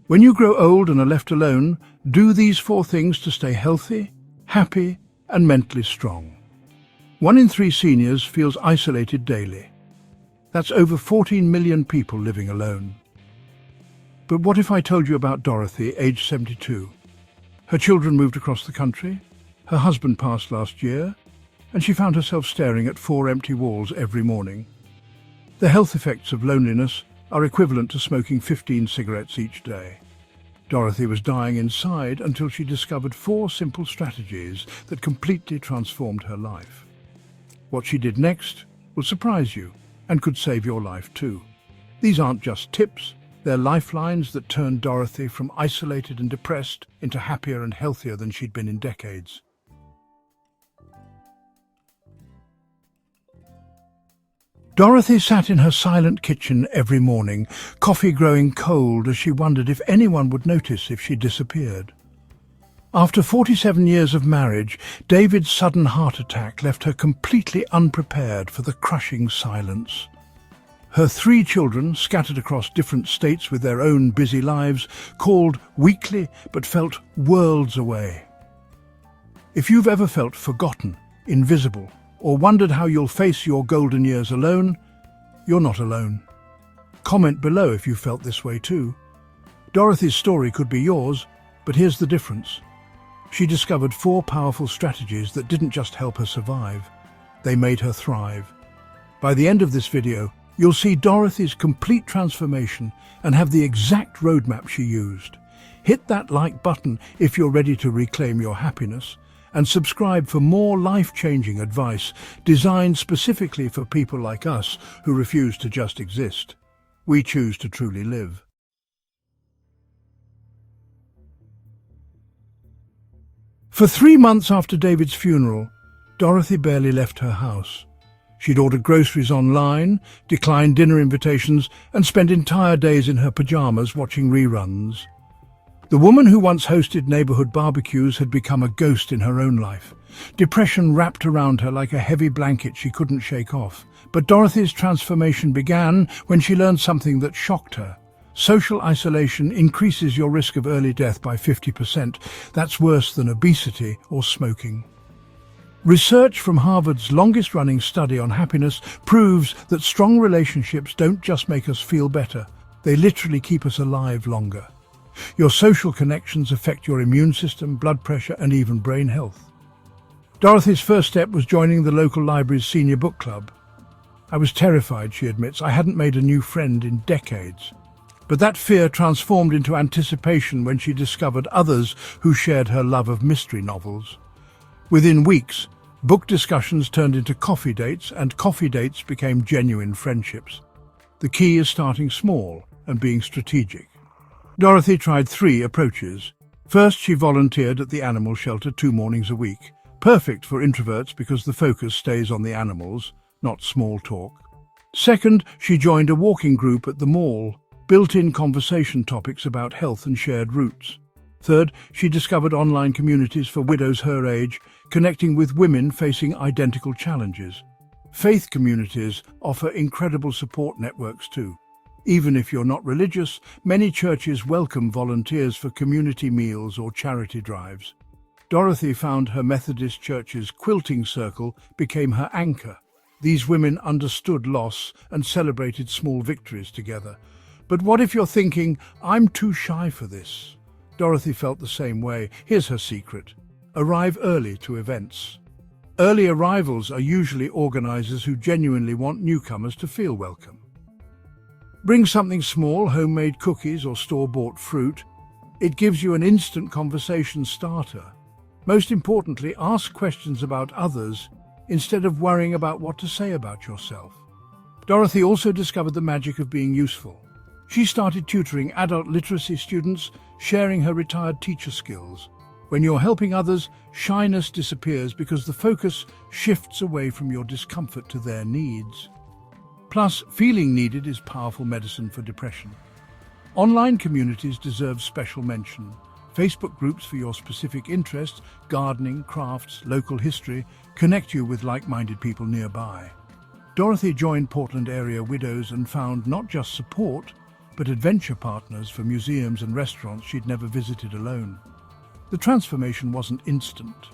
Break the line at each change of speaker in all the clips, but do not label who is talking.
When you grow old and are left alone, do these 4 things to stay healthy, happy, and mentally strong. 1 in 3 seniors feels isolated daily. That's over 14 million people living alone. But what if I told you about Dorothy, aged 72? Her children moved across the country, her husband passed last year, and she found herself staring at 4 empty walls every morning. The health effects of loneliness are equivalent to smoking 15 cigarettes each day. Dorothy was dying inside until she discovered 4 simple strategies that completely transformed her life. What she did next will surprise you and could save your life too. These aren't just tips, they're lifelines that turned Dorothy from isolated and depressed into happier and healthier than she'd been in decades. Dorothy sat in her silent kitchen every morning, coffee growing cold as she wondered if anyone would notice if she disappeared. After 47 years of marriage, David's sudden heart attack left her completely unprepared for the crushing silence. Her 3 children, scattered across different states with their own busy lives, called weekly but felt worlds away. If you've ever felt forgotten, invisible, or wondered how you'll face your golden years alone, you're not alone. Comment below if you felt this way too. Dorothy's story could be yours, but here's the difference. She discovered 4 powerful strategies that didn't just help her survive, they made her thrive. By the end of this video, you'll see Dorothy's complete transformation and have the exact roadmap she used. Hit that like button if you're ready to reclaim your happiness, and subscribe for more life-changing advice designed specifically for people like us who refuse to just exist. We choose to truly live. For 3 months after David's funeral, Dorothy barely left her house. She'd ordered groceries online, declined dinner invitations, and spent entire days in her pajamas watching reruns. The woman who once hosted neighborhood barbecues had become a ghost in her own life. Depression wrapped around her like a heavy blanket she couldn't shake off. But Dorothy's transformation began when she learned something that shocked her. Social isolation increases your risk of early death by 50%. That's worse than obesity or smoking. Research from Harvard's longest-running study on happiness proves that strong relationships don't just make us feel better, they literally keep us alive longer. Your social connections affect your immune system, blood pressure, and even brain health. Dorothy's first step was joining the local library's senior book club. I was terrified, she admits. I hadn't made a new friend in decades. But that fear transformed into anticipation when she discovered others who shared her love of mystery novels. Within weeks, book discussions turned into coffee dates, and coffee dates became genuine friendships. The key is starting small and being strategic. Dorothy tried 3 approaches. First, she volunteered at the animal shelter 2 mornings a week. Perfect for introverts because the focus stays on the animals, not small talk. Second, she joined a walking group at the mall, built-in conversation topics about health and shared roots. Third, she discovered online communities for widows her age, connecting with women facing identical challenges. Faith communities offer incredible support networks too. Even if you're not religious, many churches welcome volunteers for community meals or charity drives. Dorothy found her Methodist church's quilting circle became her anchor. These women understood loss and celebrated small victories together. But what if you're thinking, I'm too shy for this? Dorothy felt the same way. Here's her secret. Arrive early to events. Early arrivals are usually organizers who genuinely want newcomers to feel welcome. Bring something small, homemade cookies or store-bought fruit. It gives you an instant conversation starter. Most importantly, ask questions about others instead of worrying about what to say about yourself. Dorothy also discovered the magic of being useful. She started tutoring adult literacy students, sharing her retired teacher skills. When you're helping others, shyness disappears because the focus shifts away from your discomfort to their needs. Plus, feeling needed is powerful medicine for depression. Online communities deserve special mention. Facebook groups for your specific interests, gardening, crafts, local history, connect you with like-minded people nearby. Dorothy joined Portland area widows and found not just support, but adventure partners for museums and restaurants she'd never visited alone. The transformation wasn't instant.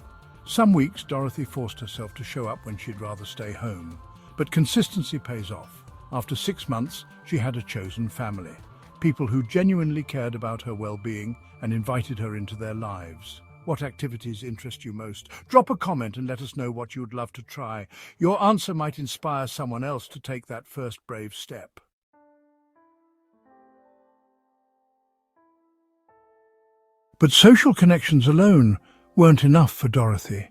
Some weeks Dorothy forced herself to show up when she'd rather stay home, but consistency pays off. After 6 months, she had a chosen family, people who genuinely cared about her well-being and invited her into their lives. What activities interest you most? Drop a comment and let us know what you would love to try. Your answer might inspire someone else to take that first brave step. But social connections alone weren't enough for Dorothy.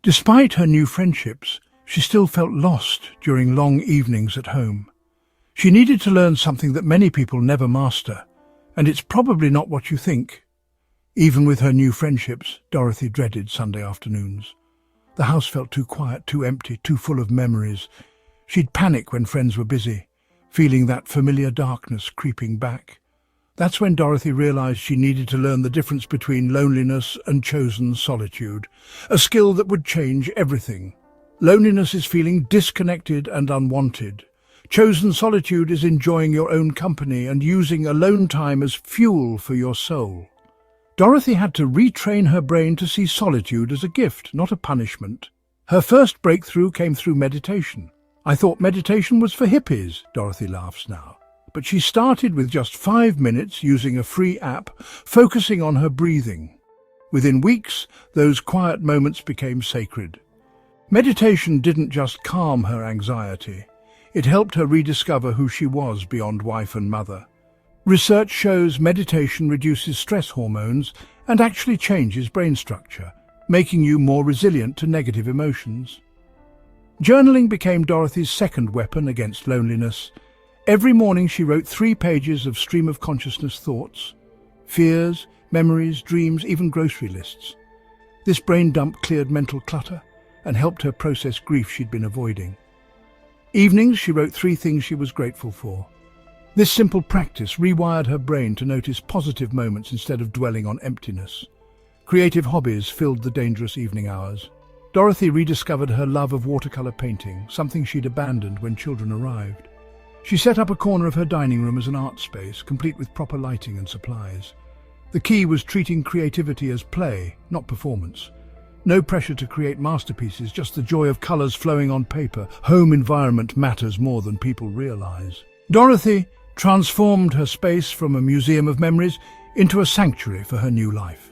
Despite her new friendships, she still felt lost during long evenings at home. She needed to learn something that many people never master, and it's probably not what you think. Even with her new friendships, Dorothy dreaded Sunday afternoons. The house felt too quiet, too empty, too full of memories. She'd panic when friends were busy, feeling that familiar darkness creeping back. That's when Dorothy realized she needed to learn the difference between loneliness and chosen solitude, a skill that would change everything. Loneliness is feeling disconnected and unwanted. Chosen solitude is enjoying your own company and using alone time as fuel for your soul. Dorothy had to retrain her brain to see solitude as a gift, not a punishment. Her first breakthrough came through meditation. "I thought meditation was for hippies," Dorothy laughs now. But she started with just 5 minutes using a free app, focusing on her breathing. Within weeks, those quiet moments became sacred. Meditation didn't just calm her anxiety. It helped her rediscover who she was beyond wife and mother. Research shows meditation reduces stress hormones and actually changes brain structure, making you more resilient to negative emotions. Journaling became Dorothy's second weapon against loneliness. Every morning she wrote 3 pages of stream-of-consciousness thoughts, fears, memories, dreams, even grocery lists. This brain dump cleared mental clutter and helped her process grief she'd been avoiding. Evenings she wrote 3 things she was grateful for. This simple practice rewired her brain to notice positive moments instead of dwelling on emptiness. Creative hobbies filled the dangerous evening hours. Dorothy rediscovered her love of watercolor painting, something she'd abandoned when children arrived. She set up a corner of her dining room as an art space, complete with proper lighting and supplies. The key was treating creativity as play, not performance. No pressure to create masterpieces, just the joy of colors flowing on paper. Home environment matters more than people realize. Dorothy transformed her space from a museum of memories into a sanctuary for her new life.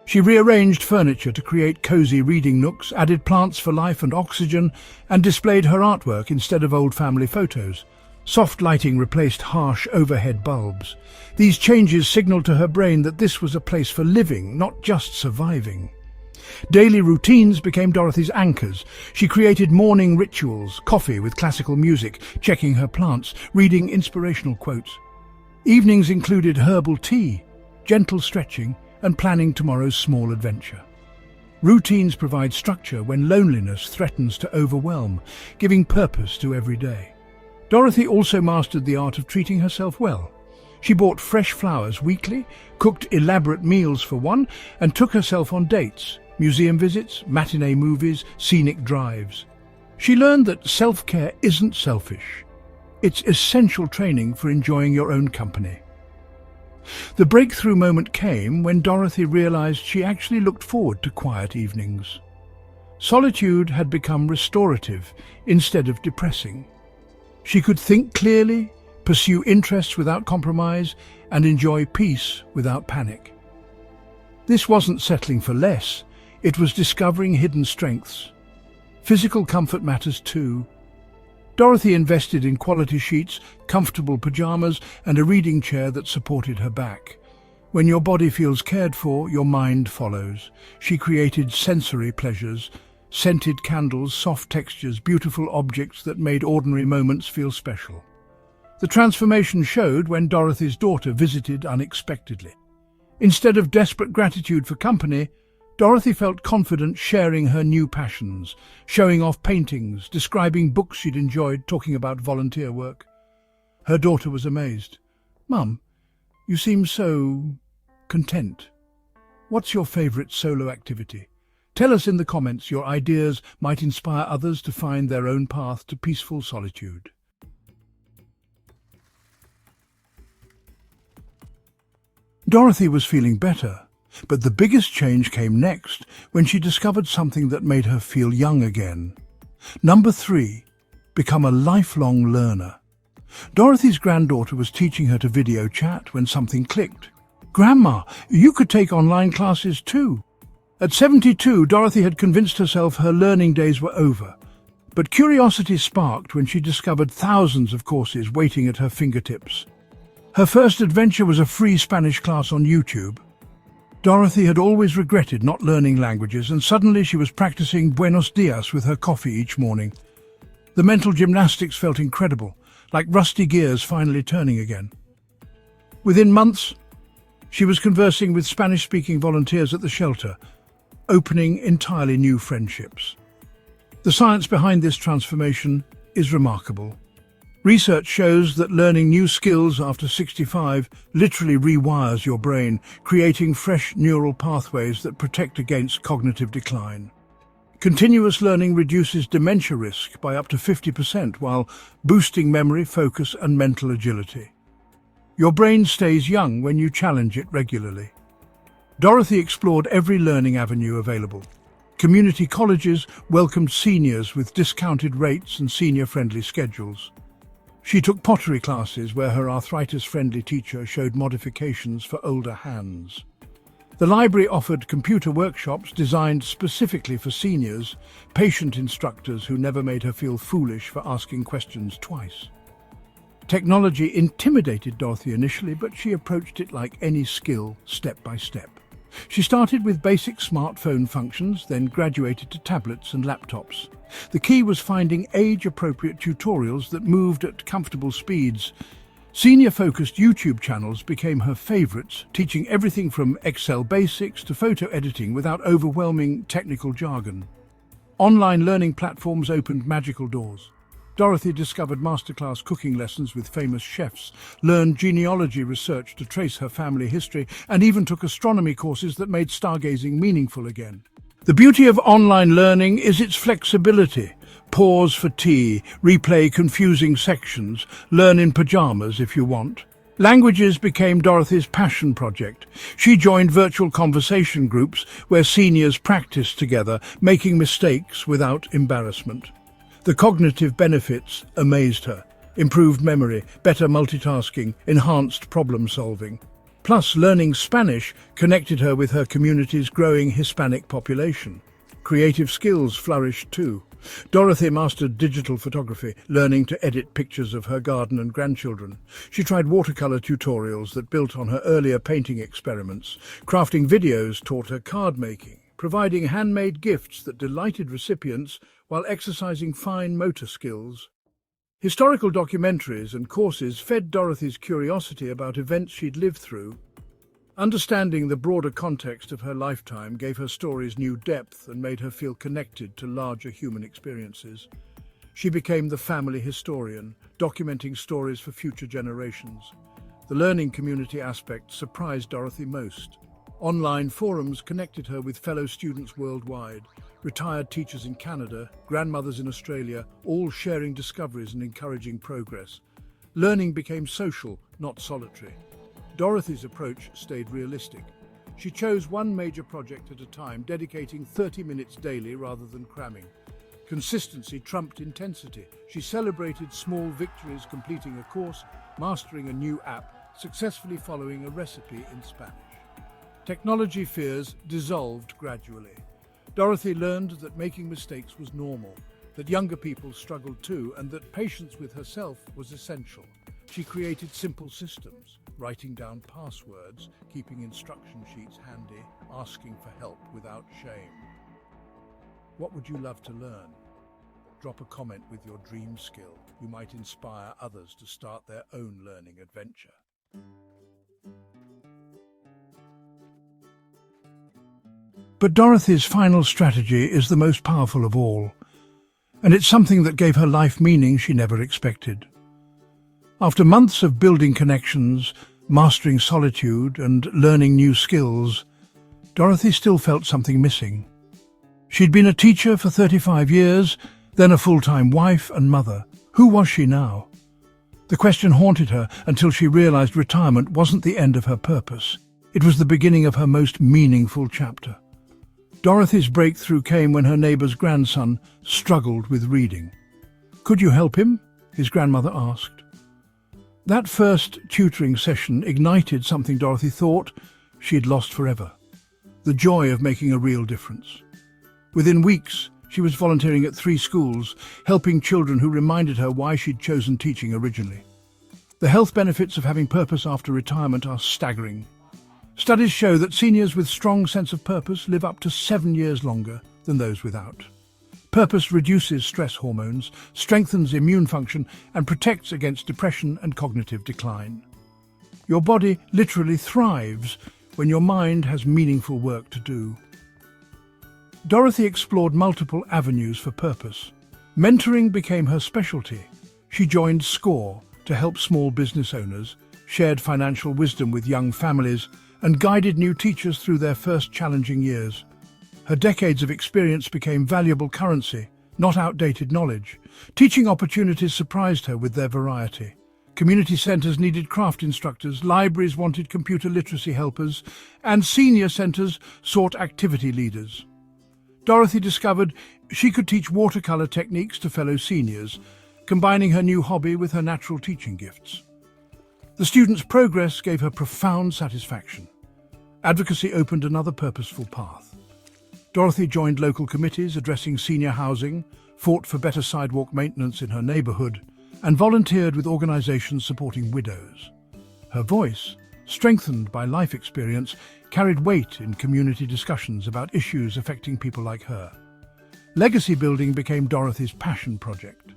She rearranged furniture to create cozy reading nooks, added plants for life and oxygen, and displayed her artwork instead of old family photos. Soft lighting replaced harsh overhead bulbs. These changes signaled to her brain that this was a place for living, not just surviving. Daily routines became Dorothy's anchors. She created morning rituals, coffee with classical music, checking her plants, reading inspirational quotes. Evenings included herbal tea, gentle stretching, and planning tomorrow's small adventure. Routines provide structure when loneliness threatens to overwhelm, giving purpose to every day. Dorothy also mastered the art of treating herself well. She bought fresh flowers weekly, cooked elaborate meals for one, and took herself on dates, museum visits, matinee movies, scenic drives. She learned that self-care isn't selfish. It's essential training for enjoying your own company. The breakthrough moment came when Dorothy realized she actually looked forward to quiet evenings. Solitude had become restorative instead of depressing. She could think clearly, pursue interests without compromise, and enjoy peace without panic. This wasn't settling for less, it was discovering hidden strengths. Physical comfort matters too. Dorothy invested in quality sheets, comfortable pajamas, and a reading chair that supported her back. When your body feels cared for, your mind follows. She created sensory pleasures, scented candles, soft textures, beautiful objects that made ordinary moments feel special. The transformation showed when Dorothy's daughter visited unexpectedly. Instead of desperate gratitude for company, Dorothy felt confident sharing her new passions, showing off paintings, describing books she'd enjoyed, talking about volunteer work. Her daughter was amazed. "Mum, you seem so content. What's your favorite solo activity? Tell us in the comments. Your ideas might inspire others to find their own path to peaceful solitude." Dorothy was feeling better, but the biggest change came next when she discovered something that made her feel young again. Number 3. Become a lifelong learner. Dorothy's granddaughter was teaching her to video chat when something clicked. "Grandma, you could take online classes too." At 72, Dorothy had convinced herself her learning days were over. But curiosity sparked when she discovered thousands of courses waiting at her fingertips. Her first adventure was a free Spanish class on YouTube. Dorothy had always regretted not learning languages, and suddenly she was practicing Buenos Dias with her coffee each morning. The mental gymnastics felt incredible, like rusty gears finally turning again. Within months, she was conversing with Spanish-speaking volunteers at the shelter, opening entirely new friendships. The science behind this transformation is remarkable. Research shows that learning new skills after 65 literally rewires your brain, creating fresh neural pathways that protect against cognitive decline. Continuous learning reduces dementia risk by up to 50% while boosting memory, focus, and mental agility. Your brain stays young when you challenge it regularly. Dorothy explored every learning avenue available. Community colleges welcomed seniors with discounted rates and senior-friendly schedules. She took pottery classes where her arthritis-friendly teacher showed modifications for older hands. The library offered computer workshops designed specifically for seniors, patient instructors who never made her feel foolish for asking questions twice. Technology intimidated Dorothy initially, but she approached it like any skill, step by step. She started with basic smartphone functions, then graduated to tablets and laptops. The key was finding age-appropriate tutorials that moved at comfortable speeds. Senior-focused YouTube channels became her favorites, teaching everything from Excel basics to photo editing without overwhelming technical jargon. Online learning platforms opened magical doors. Dorothy discovered masterclass cooking lessons with famous chefs, learned genealogy research to trace her family history, and even took astronomy courses that made stargazing meaningful again. The beauty of online learning is its flexibility. Pause for tea, replay confusing sections, learn in pajamas if you want. Languages became Dorothy's passion project. She joined virtual conversation groups where seniors practiced together, making mistakes without embarrassment. The cognitive benefits amazed her. Improved memory, better multitasking, enhanced problem-solving. Plus, learning Spanish connected her with her community's growing Hispanic population. Creative skills flourished too. Dorothy mastered digital photography, learning to edit pictures of her garden and grandchildren. She tried watercolor tutorials that built on her earlier painting experiments. Crafting videos taught her card making, providing handmade gifts that delighted recipients while exercising fine motor skills. Historical documentaries and courses fed Dorothy's curiosity about events she'd lived through. Understanding the broader context of her lifetime gave her stories new depth and made her feel connected to larger human experiences. She became the family historian, documenting stories for future generations. The learning community aspect surprised Dorothy most. Online forums connected her with fellow students worldwide, retired teachers in Canada, grandmothers in Australia, all sharing discoveries and encouraging progress. Learning became social, not solitary. Dorothy's approach stayed realistic. She chose one major project at a time, dedicating 30 minutes daily rather than cramming. Consistency trumped intensity. She celebrated small victories, completing a course, mastering a new app, successfully following a recipe in Spanish. Technology fears dissolved gradually. Dorothy learned that making mistakes was normal, that younger people struggled too, and that patience with herself was essential. She created simple systems, writing down passwords, keeping instruction sheets handy, asking for help without shame. What would you love to learn? Drop a comment with your dream skill. You might inspire others to start their own learning adventure. But Dorothy's final strategy is the most powerful of all, and it's something that gave her life meaning she never expected. After months of building connections, mastering solitude, and learning new skills, Dorothy still felt something missing. She'd been a teacher for 35 years, then a full-time wife and mother. Who was she now? The question haunted her until she realized retirement wasn't the end of her purpose. It was the beginning of her most meaningful chapter. Dorothy's breakthrough came when her neighbour's grandson struggled with reading. "Could you help him?" his grandmother asked. That first tutoring session ignited something Dorothy thought she'd lost forever: the joy of making a real difference. Within weeks, she was volunteering at 3 schools, helping children who reminded her why she'd chosen teaching originally. The health benefits of having purpose after retirement are staggering. Studies show that seniors with strong sense of purpose live up to 7 years longer than those without. Purpose reduces stress hormones, strengthens immune function, and protects against depression and cognitive decline. Your body literally thrives when your mind has meaningful work to do. Dorothy explored multiple avenues for purpose. Mentoring became her specialty. She joined SCORE to help small business owners, shared financial wisdom with young families, and guided new teachers through their first challenging years. Her decades of experience became valuable currency, not outdated knowledge. Teaching opportunities surprised her with their variety. Community centres needed craft instructors, libraries wanted computer literacy helpers, and senior centres sought activity leaders. Dorothy discovered she could teach watercolour techniques to fellow seniors, combining her new hobby with her natural teaching gifts. The students' progress gave her profound satisfaction. Advocacy opened another purposeful path. Dorothy joined local committees addressing senior housing, fought for better sidewalk maintenance in her neighbourhood, and volunteered with organisations supporting widows. Her voice, strengthened by life experience, carried weight in community discussions about issues affecting people like her. Legacy building became Dorothy's passion project.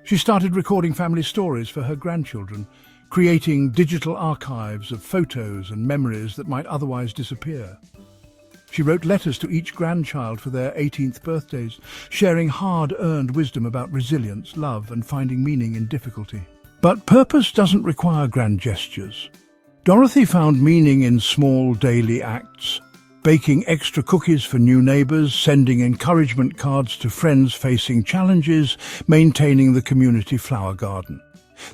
She started recording family stories for her grandchildren, creating digital archives of photos and memories that might otherwise disappear. She wrote letters to each grandchild for their 18th birthdays, sharing hard-earned wisdom about resilience, love, and finding meaning in difficulty. But purpose doesn't require grand gestures. Dorothy found meaning in small daily acts: baking extra cookies for new neighbours, sending encouragement cards to friends facing challenges, maintaining the community flower garden.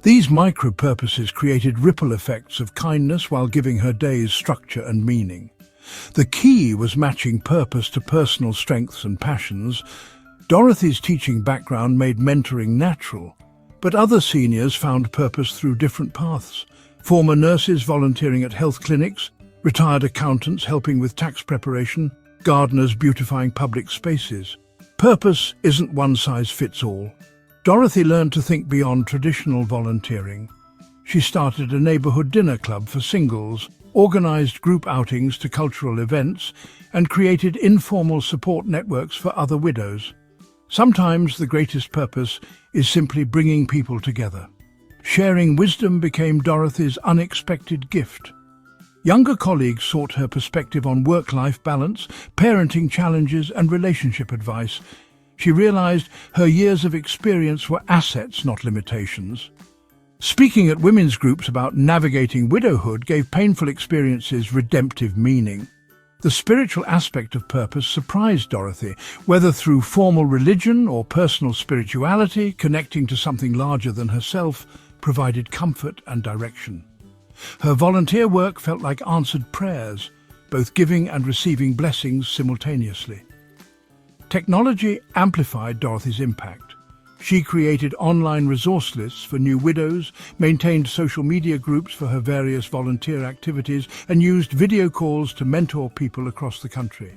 These micro-purposes created ripple effects of kindness while giving her days structure and meaning. The key was matching purpose to personal strengths and passions. Dorothy's teaching background made mentoring natural, but other seniors found purpose through different paths. Former nurses volunteering at health clinics, retired accountants helping with tax preparation, gardeners beautifying public spaces. Purpose isn't one size fits all. Dorothy learned to think beyond traditional volunteering. She started a neighbourhood dinner club for singles, organised group outings to cultural events, and created informal support networks for other widows. Sometimes the greatest purpose is simply bringing people together. Sharing wisdom became Dorothy's unexpected gift. Younger colleagues sought her perspective on work-life balance, parenting challenges, and relationship advice. She realised her years of experience were assets, not limitations. Speaking at women's groups about navigating widowhood gave painful experiences redemptive meaning. The spiritual aspect of purpose surprised Dorothy, whether through formal religion or personal spirituality, connecting to something larger than herself provided comfort and direction. Her volunteer work felt like answered prayers, both giving and receiving blessings simultaneously. Technology amplified Dorothy's impact. She created online resource lists for new widows, maintained social media groups for her various volunteer activities, and used video calls to mentor people across the country.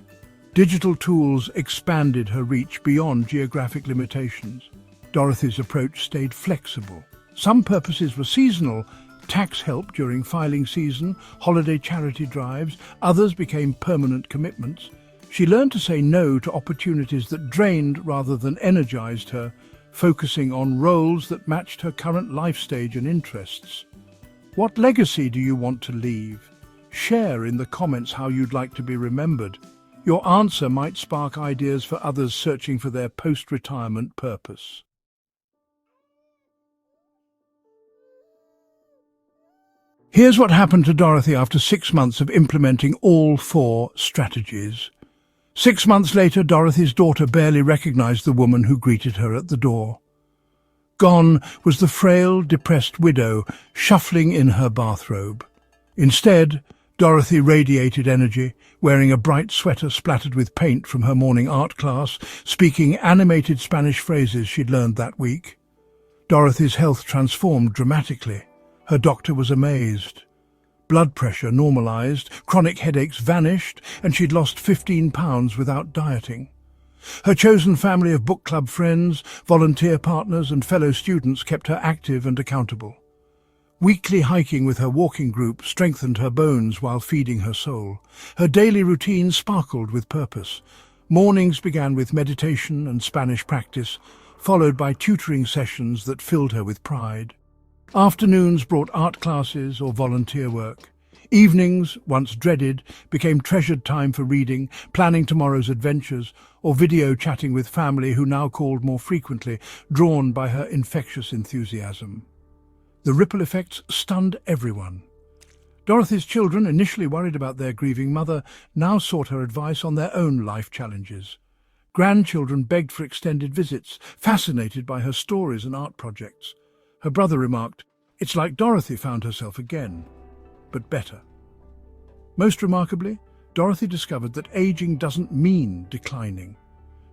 Digital tools expanded her reach beyond geographic limitations. Dorothy's approach stayed flexible. Some purposes were seasonal: tax help during filing season, holiday charity drives. Others became permanent commitments. She learned to say no to opportunities that drained rather than energized her, focusing on roles that matched her current life stage and interests. What legacy do you want to leave? Share in the comments how you'd like to be remembered. Your answer might spark ideas for others searching for their post-retirement purpose. Here's what happened to Dorothy after 6 months of implementing all 4 strategies. 6 months later, Dorothy's daughter barely recognized the woman who greeted her at the door. Gone was the frail, depressed widow, shuffling in her bathrobe. Instead, Dorothy radiated energy, wearing a bright sweater splattered with paint from her morning art class, speaking animated Spanish phrases she'd learned that week. Dorothy's health transformed dramatically. Her doctor was amazed. Blood pressure normalized, chronic headaches vanished, and she'd lost 15 pounds without dieting. Her chosen family of book club friends, volunteer partners, and fellow students kept her active and accountable. Weekly hiking with her walking group strengthened her bones while feeding her soul. Her daily routine sparkled with purpose. Mornings began with meditation and Spanish practice, followed by tutoring sessions that filled her with pride. Afternoons brought art classes or volunteer work. Evenings, once dreaded, became treasured time for reading, planning tomorrow's adventures, or video chatting with family who now called more frequently, drawn by her infectious enthusiasm. The ripple effects stunned everyone. Dorothy's children, initially worried about their grieving mother, now sought her advice on their own life challenges. Grandchildren begged for extended visits, fascinated by her stories and art projects. Her brother remarked, "It's like Dorothy found herself again, but better." Most remarkably, Dorothy discovered that aging doesn't mean declining.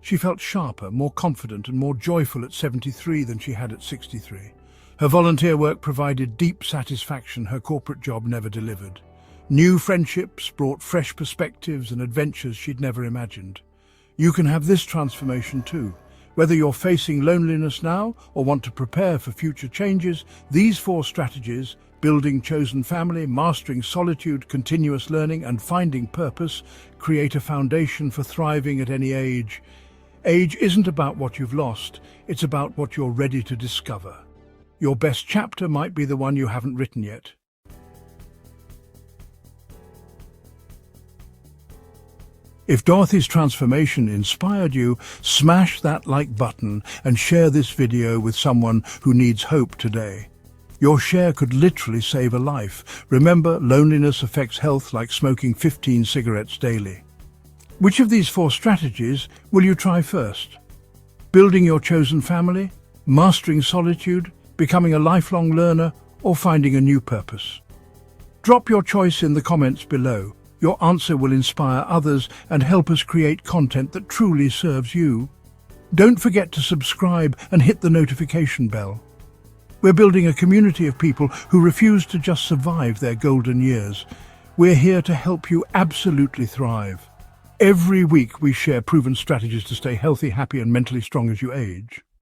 She felt sharper, more confident, and more joyful at 73 than she had at 63. Her volunteer work provided deep satisfaction her corporate job never delivered. New friendships brought fresh perspectives and adventures she'd never imagined. You can have this transformation too. Whether you're facing loneliness now or want to prepare for future changes, these 4 strategies, building chosen family, mastering solitude, continuous learning, and finding purpose, create a foundation for thriving at any age. Age isn't about what you've lost, it's about what you're ready to discover. Your best chapter might be the one you haven't written yet. If Dorothy's transformation inspired you, smash that like button and share this video with someone who needs hope today. Your share could literally save a life. Remember, loneliness affects health like smoking 15 cigarettes daily. Which of these 4 strategies will you try first? Building your chosen family, mastering solitude, becoming a lifelong learner, or finding a new purpose? Drop your choice in the comments below. Your answer will inspire others and help us create content that truly serves you. Don't forget to subscribe and hit the notification bell. We're building a community of people who refuse to just survive their golden years. We're here to help you absolutely thrive. Every week we share proven strategies to stay healthy, happy, and mentally strong as you age.